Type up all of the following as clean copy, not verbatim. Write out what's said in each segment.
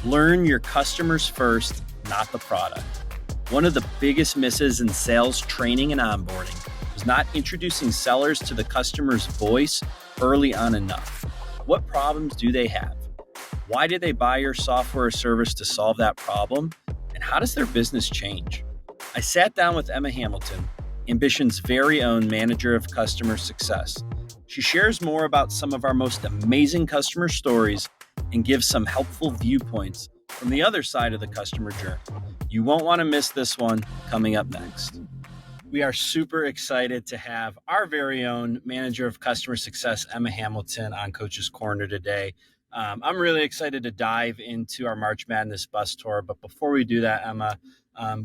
Learn your customers first, not the product. One of the biggest misses in sales training and onboarding was not introducing sellers to the customer's voice early on enough. What problems do they have? Why did they buy your software or service to solve that problem? And how does their business change? I sat down with Emma Hamilton, Ambition's very own manager of customer success. She shares more about some of our most amazing customer stories and gives some helpful viewpoints from the other side of the customer journey. You won't want to miss this one coming up next. We are super excited to have our very own manager of customer success, Emma Hamilton, on Coach's Corner today. I'm really excited to dive into our March Madness bus tour. But before we do that, Emma,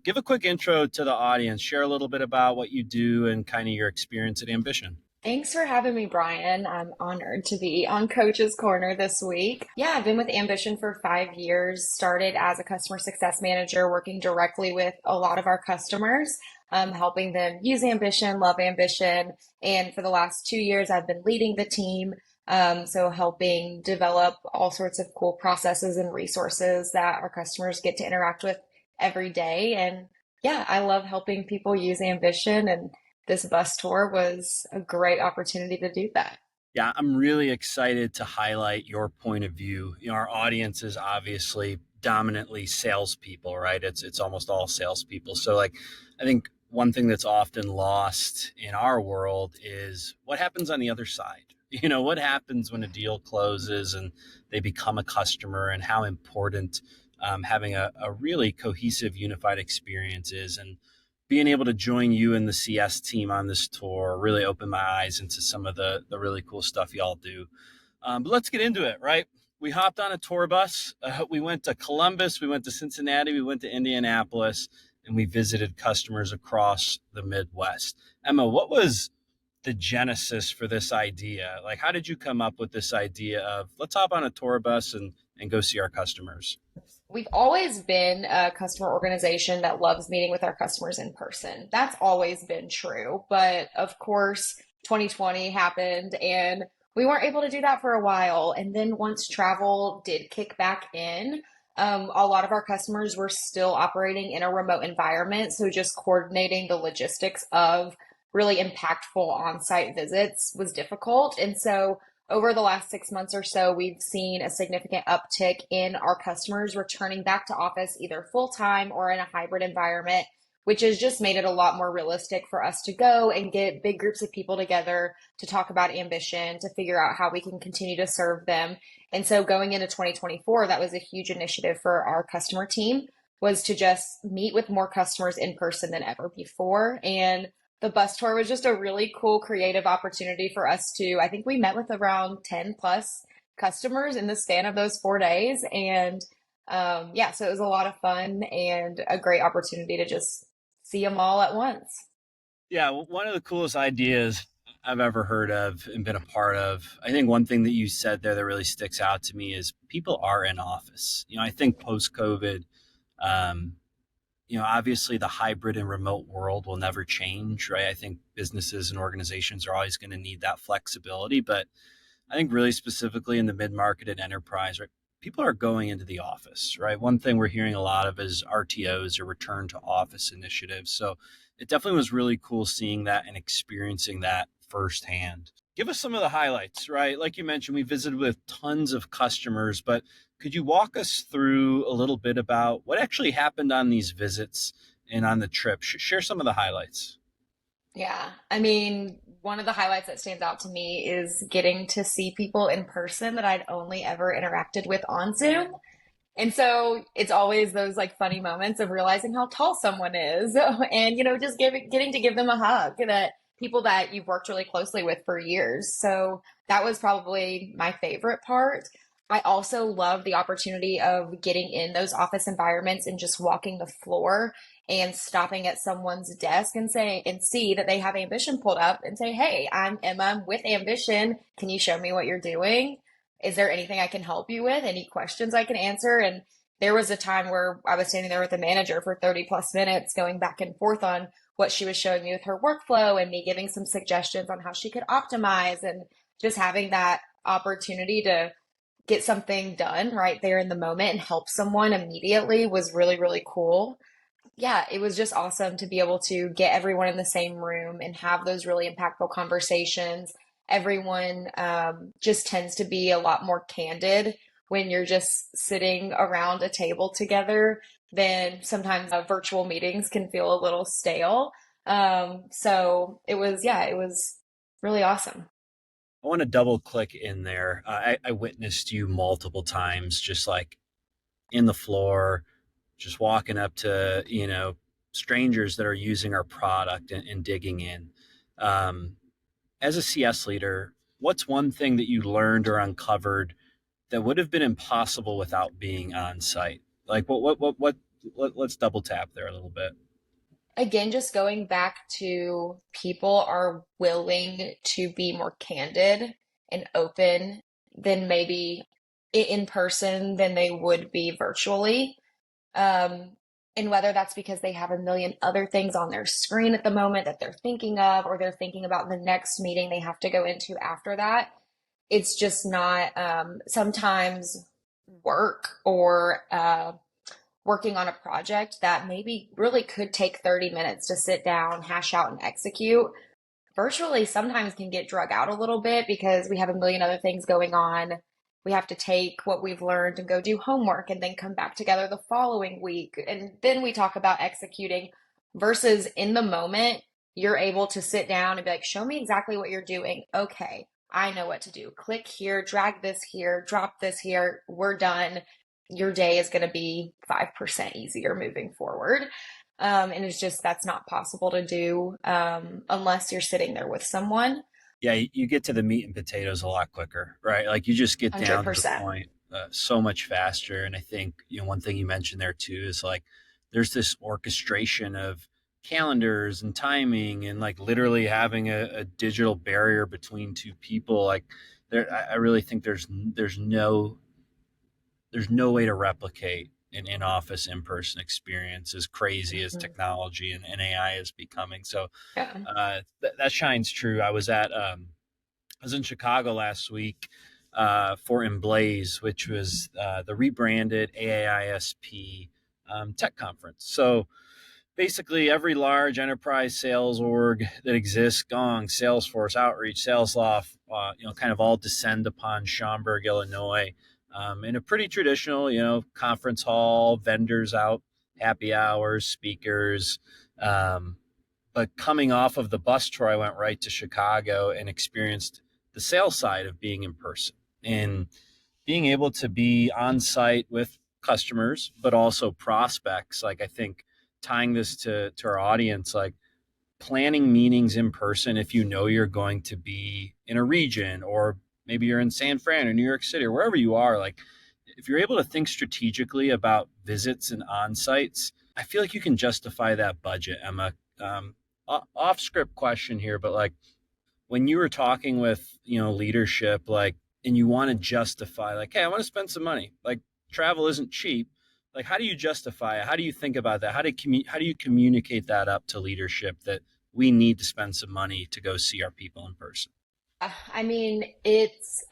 give a quick intro to the audience, share a little bit about what you do and kind of your experience at Ambition. Thanks for having me, Brian. I'm honored to be on Coach's Corner this week. Yeah, I've been with Ambition for 5 years, started as a customer success manager, working directly with a lot of our customers, helping them use Ambition, love Ambition. And for the last 2 years, I've been leading the team. So helping develop all sorts of cool processes and resources that our customers get to interact with every day. And yeah, I love helping people use Ambition, and this bus tour was a great opportunity to do that. Yeah, I'm really excited to highlight your point of view. Our audience is obviously dominantly salespeople, right? It's almost all salespeople. So I think one thing that's often lost in our world is what happens on the other side. What happens when a deal closes and they become a customer, and how important having a really cohesive, unified experience is. And being able to join you and the CS team on this tour really opened my eyes into some of the really cool stuff y'all do. But let's get into it, right? We hopped on a tour bus. We went to Columbus, we went to Cincinnati, we went to Indianapolis, and we visited customers across the Midwest. Emma, what was the genesis for this idea? How did you come up with this idea of let's hop on a tour bus and go see our customers? We've always been a customer organization that loves meeting with our customers in person. That's always been true. But of course, 2020 happened and we weren't able to do that for a while. And then once travel did kick back in, a lot of our customers were still operating in a remote environment. So just coordinating the logistics of really impactful on-site visits was difficult. And so over the last 6 months or so, we've seen a significant uptick in our customers returning back to office either full-time or in a hybrid environment, which has just made it a lot more realistic for us to go and get big groups of people together to talk about Ambition, to figure out how we can continue to serve them. And so going into 2024, that was a huge initiative for our customer team, was to just meet with more customers in person than ever before. And the bus tour was just a really cool, creative opportunity for us to, I think we met with around 10 plus customers in the span of those 4 days. And yeah, so it was a lot of fun and a great opportunity to just see them all at once. Yeah, one of the coolest ideas I've ever heard of and been a part of. I think one thing that you said there that really sticks out to me is people are in office. I think post-COVID, obviously the hybrid and remote world will never change, right? I think businesses and organizations are always going to need that flexibility. But I think really specifically in the mid-market and enterprise, right, people are going into the office, right? One thing we're hearing a lot of is RTOs, or return to office initiatives. So it definitely was really cool seeing that and experiencing that firsthand. Give us some of the highlights, right? Like you mentioned, we visited with tons of customers, but could you walk us through a little bit about what actually happened on these visits and on the trip? Share some of the highlights. Yeah, I mean, one of the highlights that stands out to me is getting to see people in person that I'd only ever interacted with on Zoom. And so it's always those funny moments of realizing how tall someone is and, just getting to give them a hug, that people that you've worked really closely with for years. So that was probably my favorite part. I also love the opportunity of getting in those office environments and just walking the floor and stopping at someone's desk and see that they have Ambition pulled up and say, "Hey, I'm Emma, I'm with Ambition. Can you show me what you're doing? Is there anything I can help you with? Any questions I can answer?" And there was a time where I was standing there with the manager for 30 plus minutes going back and forth on what she was showing me with her workflow and me giving some suggestions on how she could optimize, and just having that opportunity to get something done right there in the moment and help someone immediately was really, really cool. Yeah, it was just awesome to be able to get everyone in the same room and have those really impactful conversations. Everyone just tends to be a lot more candid when you're just sitting around a table together than sometimes virtual meetings can feel a little stale. So it was, yeah, it was really awesome. I want to double click in there. I witnessed you multiple times, just like in the floor, just walking up to, strangers that are using our product and digging in. Um, as a CS leader, what's one thing that you learned or uncovered that would have been impossible without being on site? Like let's double tap there a little bit. Again, just going back to people are willing to be more candid and open than maybe in person than they would be virtually. Um, and whether that's because they have a million other things on their screen at the moment that they're thinking of, or they're thinking about the next meeting they have to go into after that, it's just not sometimes work or working on a project that maybe really could take 30 minutes to sit down, hash out, and execute. Virtually sometimes can get drug out a little bit because we have a million other things going on. We have to take what we've learned and go do homework and then come back together the following week. And then we talk about executing versus in the moment, you're able to sit down and be like, show me exactly what you're doing. Okay, I know what to do. Click here, drag this here, drop this here. We're done. Your day is going to be 5% easier moving forward. And it's just that's not possible to do unless you're sitting there with someone. Yeah, you get to the meat and potatoes a lot quicker, right? Like you just get down to the 100%. point so much faster. And I think, one thing you mentioned there too is like there's this orchestration of calendars and timing and like literally having a digital barrier between two people. Like I really think there's no way to replicate an in-office in-person experience as crazy as Mhm. technology and AI is becoming. So Yeah. that shines true. I was in Chicago last week for Emblaze, which was the rebranded AAISP tech conference. So basically, every large enterprise sales org that exists, Gong, Salesforce, Outreach, SalesLoft, kind of all descend upon Schaumburg, Illinois, in a pretty traditional, conference hall, vendors out, happy hours, speakers. Um, but coming off of the bus tour, I went right to Chicago and experienced the sales side of being in person and being able to be on site with customers, but also prospects. Like I think tying this to our audience, like planning meetings in person if you know you're going to be in a region or maybe you're in San Fran or New York City or wherever you are, like if you're able to think strategically about visits and on sites, I feel like you can justify that budget, Emma. Um, Off script question here, but like when you were talking with leadership, like, and you want to justify, like, hey, I want to spend some money, like travel isn't cheap, like how do you justify it? How do you think about that? How do you communicate that up to leadership that we need to spend some money to go see our people in person? I mean, it's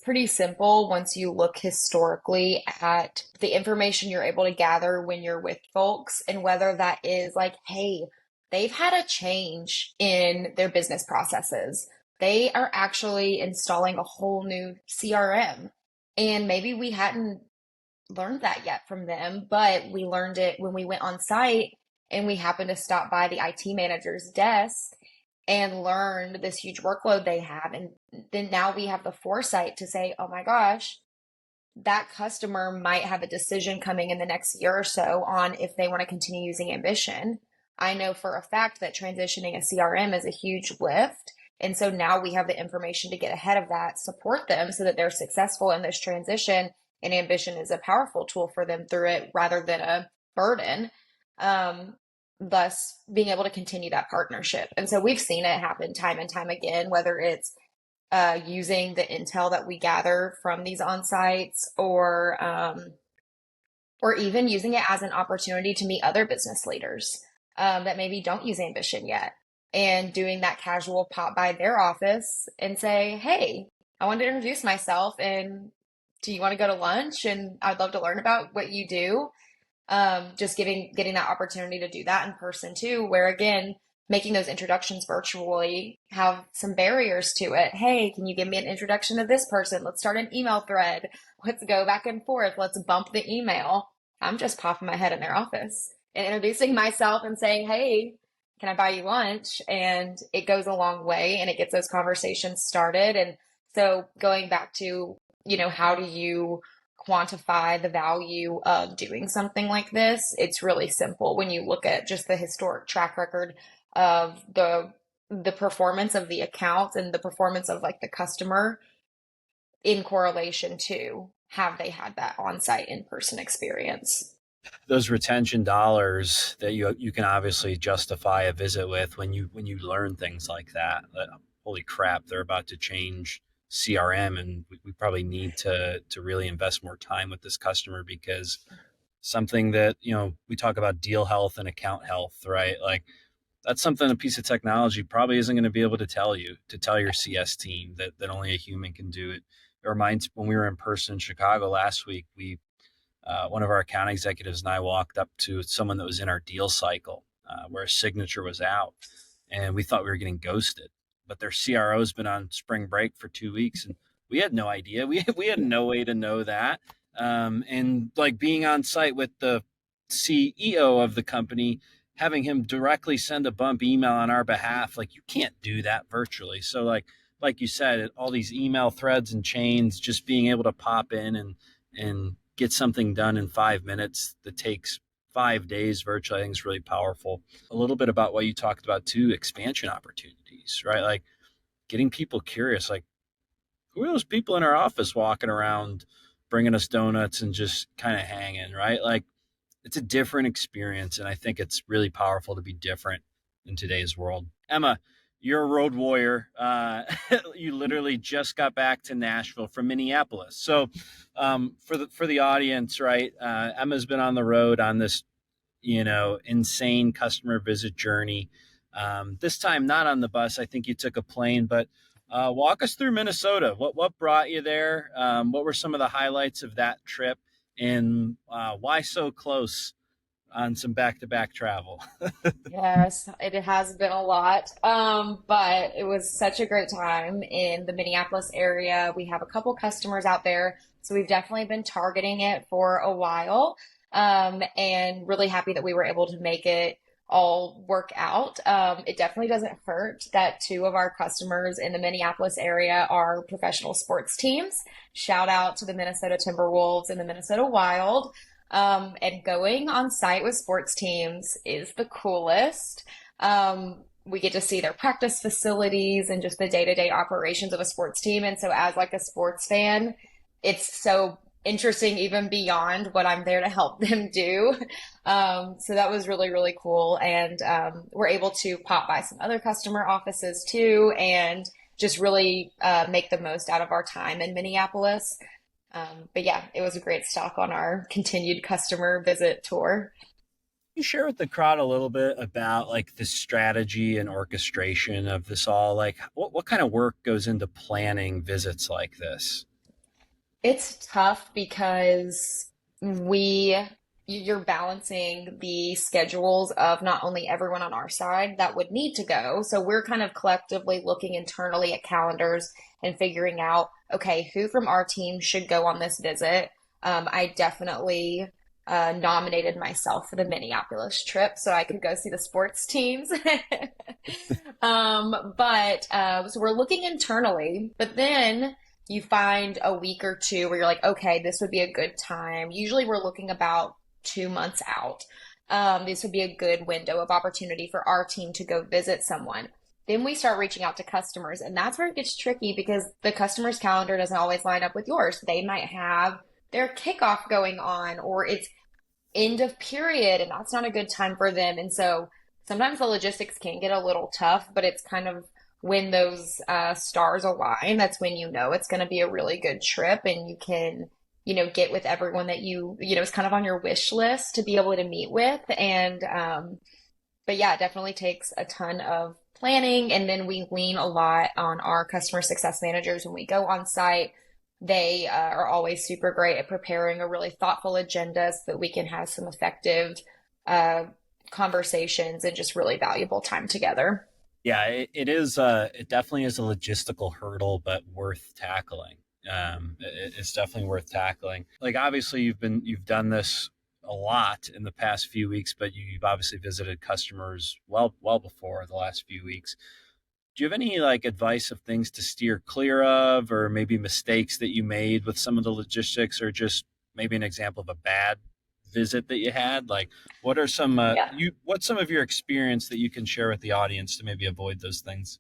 pretty simple once you look historically at the information you're able to gather when you're with folks and whether that is like, hey, they've had a change in their business processes. They are actually installing a whole new CRM. And maybe we hadn't learned that yet from them, but we learned it when we went on site and we happened to stop by the IT manager's desk and learned this huge workload they have. And then now we have the foresight to say, oh my gosh, that customer might have a decision coming in the next year or so on if they want to continue using Ambition. I know for a fact that transitioning a CRM is a huge lift. And so now we have the information to get ahead of that, support them so that they're successful in this transition. And Ambition is a powerful tool for them through it rather than a burden. Um, Thus being able to continue that partnership. And so we've seen it happen time and time again, whether it's using the intel that we gather from these on sites or even using it as an opportunity to meet other business leaders that maybe don't use Ambition yet and doing that casual pop by their office and say, hey, I wanted to introduce myself and do you want to go to lunch? And I'd love to learn about what you do. Just getting that opportunity to do that in person too, where again, making those introductions virtually have some barriers to it. Hey, can you give me an introduction to this person? Let's start an email thread. Let's go back and forth. Let's bump the email. I'm just popping my head in their office and introducing myself and saying, hey, can I buy you lunch? And it goes a long way and it gets those conversations started. And so going back to, how do you quantify the value of doing something like this? It's really simple when you look at just the historic track record of the performance of the account and the performance of like the customer in correlation to have they had that on-site in-person experience. Those retention dollars that you can obviously justify a visit with when you learn things like that. Holy crap, they're about to change CRM, and we probably need to really invest more time with this customer, because something that we talk about deal health and account health, right? Like that's something a piece of technology probably isn't going to be able to tell your CS team that only a human can do it. It reminds, when we were in person in Chicago last week, we one of our account executives and I walked up to someone that was in our deal cycle where a signature was out, and we thought we were getting ghosted. But their CRO's been on spring break for 2 weeks, and we had no idea. We had no way to know that. And like being on site with the CEO of the company, having him directly send a bump email on our behalf, like you can't do that virtually. So like you said, all these email threads and chains, just being able to pop in and get something done in 5 minutes that takes 5 days virtually, I think is really powerful. A little bit about what you talked about too, expansion opportunities, right? Like getting people curious, like who are those people in our office walking around bringing us donuts and just kind of hanging, right? Like it's a different experience. And I think it's really powerful to be different in today's world. Emma, you're a road warrior. You literally just got back to Nashville from Minneapolis. So for the audience, right? Emma's been on the road on this, insane customer visit journey. This time not on the bus. I think you took a plane, but walk us through Minnesota. What brought you there? What were some of the highlights of that trip, and why so close on some back-to-back travel? Yes, it has been a lot. But it was such a great time in the Minneapolis area. We have a couple customers out there, so we've definitely been targeting it for a while. And really happy that we were able to make it all work out. It definitely doesn't hurt that two of our customers in the Minneapolis area are professional sports teams. Shout out to the Minnesota Timberwolves and the Minnesota Wild. And going on site with sports teams is the coolest. We get to see their practice facilities and just the day-to-day operations of a sports team. And so as like a sports fan, it's so interesting even beyond what I'm there to help them do. So that was really, really cool. And we're able to pop by some other customer offices too, and just really make the most out of our time in Minneapolis. But yeah, it was a great stop on our continued customer visit tour. You share with the crowd a little bit about like the strategy and orchestration of this all? Like what kind of work goes into planning visits like this? It's tough because we you're balancing the schedules of not only everyone on our side that would need to go. So we're kind of collectively looking internally at calendars and figuring out, okay, who from our team should go on this visit. I definitely nominated myself for the Minneapolis trip so I could go see the sports teams. But so we're looking internally, but then you find a week or two where you're like, okay, this would be a good time. Usually we're looking about 2 months out. This would be a good window of opportunity for our team to go visit someone. Then we start reaching out to customers, and that's where it gets tricky because the customer's calendar doesn't always line up with yours. They might have their kickoff going on, or it's end of period, and that's not a good time for them. And so sometimes the logistics can get a little tough, but it's kind of when those stars align, that's when you know it's going to be a really good trip and you can, get with everyone that is kind of on your wish list to be able to meet with. And, but yeah, it definitely takes a ton of planning. And then we lean a lot on our customer success managers when we go on site. They are always super great at preparing a really thoughtful agenda so that we can have some effective uh, conversations and just really valuable time together. Yeah, it is. It definitely is a logistical hurdle, but worth tackling. It's definitely worth tackling. Like obviously, you've done this a lot in the past few weeks, but you've obviously visited customers well before the last few weeks. Do you have any like advice of things to steer clear of, or maybe mistakes that you made with some of the logistics, or just maybe an example of a bad visit that you had? Like, what are some Yeah. what's some of your experience that you can share with the audience to maybe avoid those things?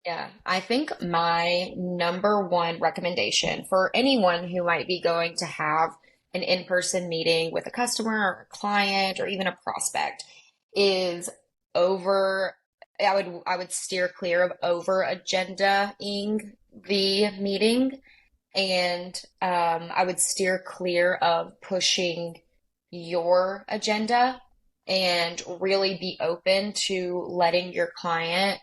Yeah, I think my number one recommendation for anyone who might be going to have an in-person meeting with a customer or a client or even a prospect is over, I would steer clear of over agendaing the meeting, and I would steer clear of pushing your agenda and really be open to letting your client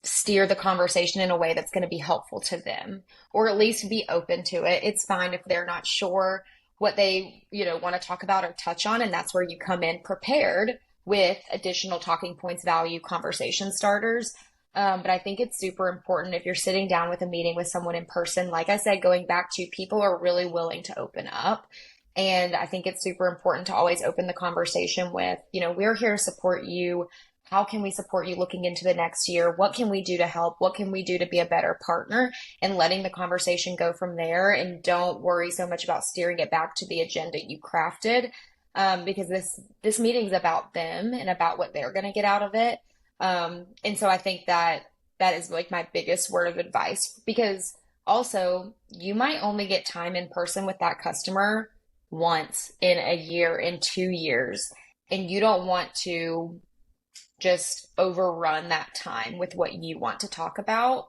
steer the conversation in a way that's going to be helpful to them, or at least be open to it. It's fine if they're not sure what they, want to talk about or touch on, and that's where you come in prepared with additional talking points, value, conversation starters. But I think it's super important if you're sitting down with a meeting with someone in person. Like I said, going back to people are really willing to open up. And I think it's super important to always open the conversation with, we're here to support you. How can we support you looking into the next year? What can we do to help? What can we do to be a better partner? And letting the conversation go from there. And don't worry so much about steering it back to the agenda you crafted, because this meeting's about them and about what they're going to get out of it. And so I think that is like my biggest word of advice, because also you might only get time in person with that customer once in a year, in 2 years, and you don't want to just overrun that time with what you want to talk about.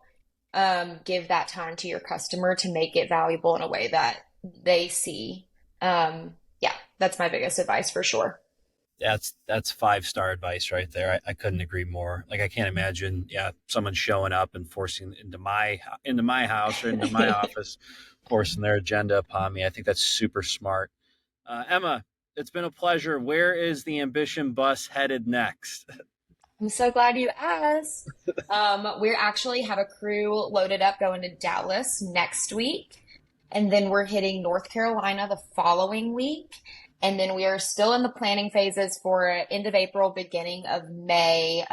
Give that time to your customer to make it valuable in a way that they see. Yeah, that's my biggest advice for sure. That's five-star advice right there. I couldn't agree more. Like I can't imagine, yeah, someone showing up and forcing into my house or into my office, forcing their agenda upon me. I think that's super smart. Emma, it's been a pleasure. Where is the ambition bus headed next? I'm so glad you asked. We actually have a crew loaded up going to Dallas next week, and then we're hitting North Carolina the following week. And then we are still in the planning phases for end of April, beginning of May,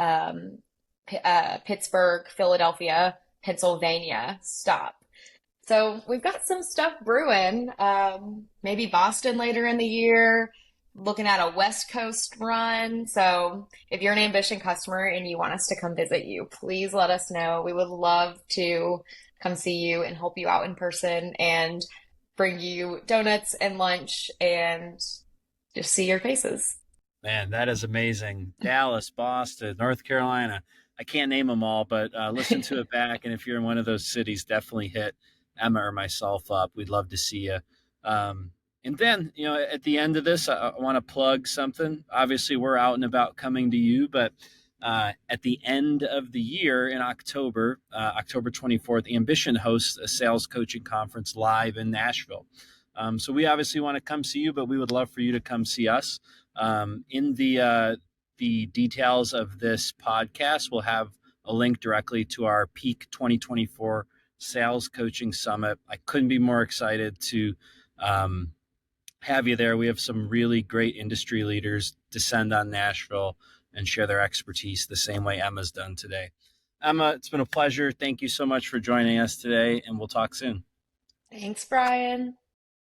Pittsburgh, Philadelphia, Pennsylvania stop. So we've got some stuff brewing. Maybe Boston later in the year, looking at a West Coast run. So if you're an Ambition customer and you want us to come visit you, please let us know. We would love to come see you and help you out in person and bring you donuts and lunch and just see your faces. Man, that is amazing. Dallas, Boston, North Carolina. I can't name them all, but listen to it back. And if you're in one of those cities, definitely hit Emma or myself up. We'd love to see you. And then, at the end of this, I want to plug something. Obviously, we're out and about coming to you, but at the end of the year in October, October 24th, Ambition hosts a sales coaching conference live in Nashville. So we obviously want to come see you, but we would love for you to come see us. In the details of this podcast, we'll have a link directly to our Peak 2024 Sales Coaching Summit. I couldn't be more excited to have you there. We have some really great industry leaders descend on Nashville and share their expertise the same way Emma's done today. Emma, it's been a pleasure. Thank you so much for joining us today, and we'll talk soon. Thanks, Brian.